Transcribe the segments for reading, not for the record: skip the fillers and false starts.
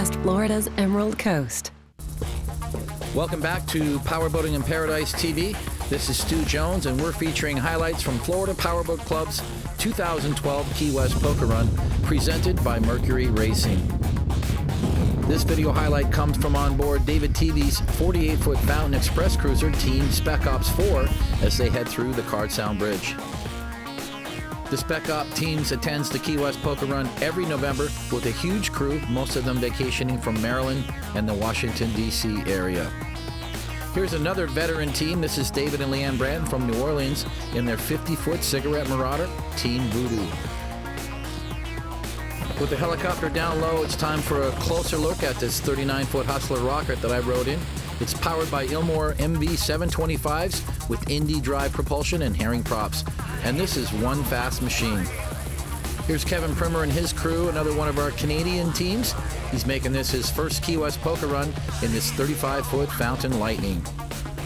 West Florida's Emerald Coast. Welcome back to Powerboating in Paradise TV. This is Stu Jones, and we're featuring highlights from Florida Powerboat Club's 2012 Key West Poker Run, presented by Mercury Racing. This video highlight comes from on board David TV's 48-foot Fountain Express Cruiser Team Spec Ops 4 as they head through the Card Sound Bridge. The Spec Op teams attends the Key West Poker Run every November with a huge crew, most of them vacationing from Maryland and the Washington, D.C. area. Here's another veteran team. This is David and Leanne Brand from New Orleans in their 50-foot Cigarette Marauder, Team Voodoo. With the helicopter down low, it's time for a closer look at this 39-foot Hustler rocket that I rode in. It's powered by Ilmor MV 725s with Indy drive propulsion and herring props. And this is one fast machine. Here's Kevin Primer and his crew, another one of our Canadian teams. He's making this his first Key West Poker Run in this 35-foot Fountain Lightning.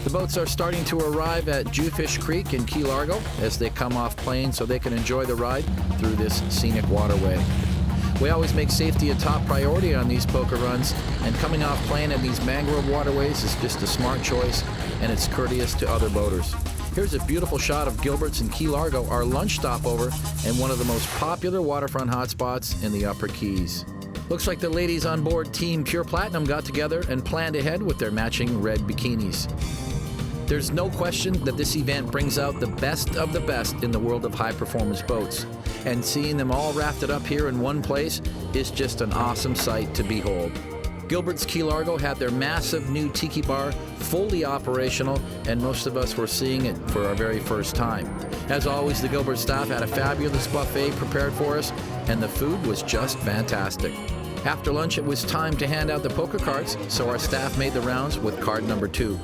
The boats are starting to arrive at Jewfish Creek in Key Largo as they come off plane so they can enjoy the ride through this scenic waterway. We always make safety a top priority on these poker runs, and coming off plane in these mangrove waterways is just a smart choice, and it's courteous to other boaters. Here's a beautiful shot of Gilbert's in Key Largo, our lunch stopover, and one of the most popular waterfront hotspots in the Upper Keys. Looks like the ladies on board Team Pure Platinum got together and planned ahead with their matching red bikinis. There's no question that this event brings out the best of the best in the world of high-performance boats, and seeing them all rafted up here in one place is just an awesome sight to behold. Gilbert's Key Largo had their massive new tiki bar fully operational, and most of us were seeing it for our very first time. As always, the Gilbert staff had a fabulous buffet prepared for us, and the food was just fantastic. After lunch, it was time to hand out the poker cards, so our staff made the rounds with card number 2.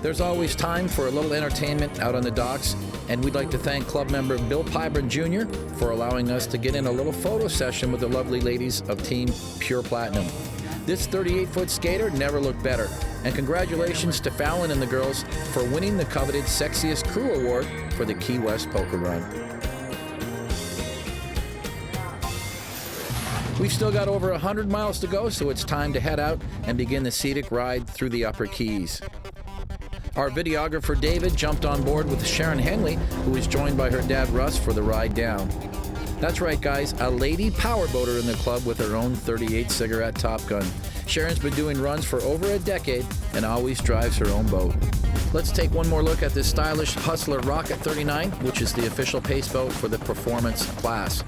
There's always time for a little entertainment out on the docks, and we'd like to thank club member Bill Pybron Jr. for allowing us to get in a little photo session with the lovely ladies of Team Pure Platinum. This 38-foot skater never looked better, and congratulations to Fallon and the girls for winning the coveted Sexiest Crew Award for the Key West Poker Run. We've still got over 100 miles to go, so it's time to head out and begin the scenic ride through the Upper Keys. Our videographer David jumped on board with Sharon Henley, who is joined by her dad Russ for the ride down. That's right, guys, a lady powerboater in the club with her own 38 cigarette Top Gun. Sharon's been doing runs for over a decade and always drives her own boat. Let's take one more look at this stylish Hustler Rocket 39, which is the official pace boat for the performance class.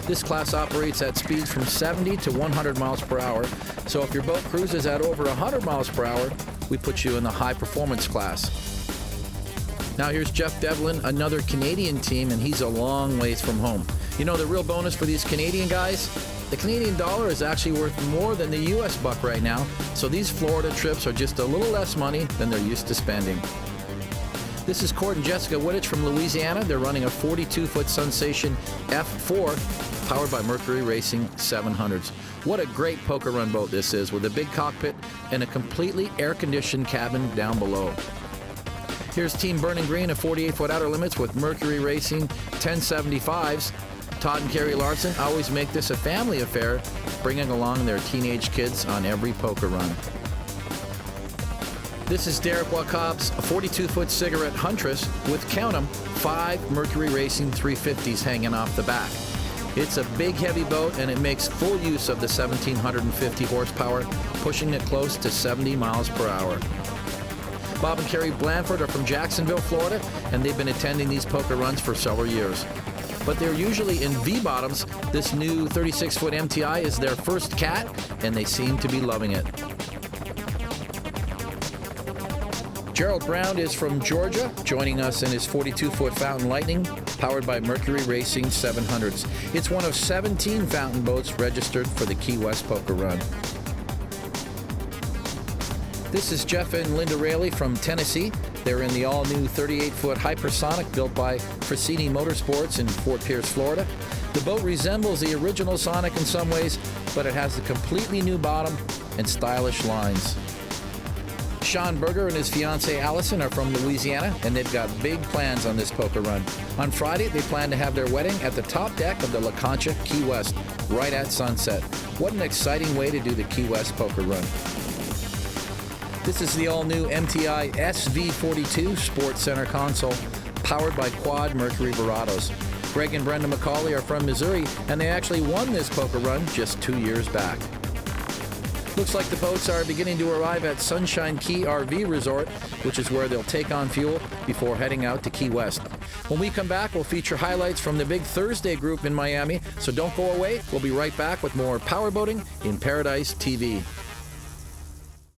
This class operates at speeds from 70 to 100 miles per hour, so if your boat cruises at over 100 miles per hour, we put you in the high performance class. Now here's Jeff Devlin, another Canadian team, and he's a long ways from home. You know the real bonus for these Canadian guys? The Canadian dollar is actually worth more than the US buck right now, so these Florida trips are just a little less money than they're used to spending. This is Cord and Jessica Wittich from Louisiana. They're running a 42-foot Sensation F4 powered by Mercury Racing 700s. What a great poker run boat this is, with a big cockpit and a completely air-conditioned cabin down below. Here's Team Burning Green, a 48-foot outer limits with Mercury Racing 1075s. Todd and Carrie Larson always make this a family affair, bringing along their teenage kids on every poker run. This is Derek Wacob's 42-foot Cigarette Huntress with, count 'em, 5 Mercury Racing 350s hanging off the back. It's a big, heavy boat, and it makes full use of the 1,750 horsepower, pushing it close to 70 miles per hour. Bob and Carrie Blanford are from Jacksonville, Florida, and they've been attending these poker runs for several years. But they're usually in V-bottoms. This new 36-foot MTI is their first cat, and they seem to be loving it. Gerald Brown is from Georgia, joining us in his 42-foot Fountain Lightning, powered by Mercury Racing 700s. It's one of 17 fountain boats registered for the Key West Poker Run. This is Jeff and Linda Raley from Tennessee. They're in the all-new 38-foot Hypersonic built by Frassini Motorsports in Fort Pierce, Florida. The boat resembles the original Sonic in some ways, but it has a completely new bottom and stylish lines. Sean Berger and his fiancée Allison are from Louisiana, and they've got big plans on this poker run. On Friday, they plan to have their wedding at the top deck of the La Concha Key West, right at sunset. What an exciting way to do the Key West poker run. This is the all-new MTI SV42 Sports Center console, powered by Quad Mercury Verados. Greg and Brenda McCauley are from Missouri, and they actually won this poker run just 2 years back. Looks like the boats are beginning to arrive at Sunshine Key RV Resort, which is where they'll take on fuel before heading out to Key West. When we come back, we'll feature highlights from the big Thursday group in Miami, so don't go away. We'll be right back with more Powerboating in Paradise TV.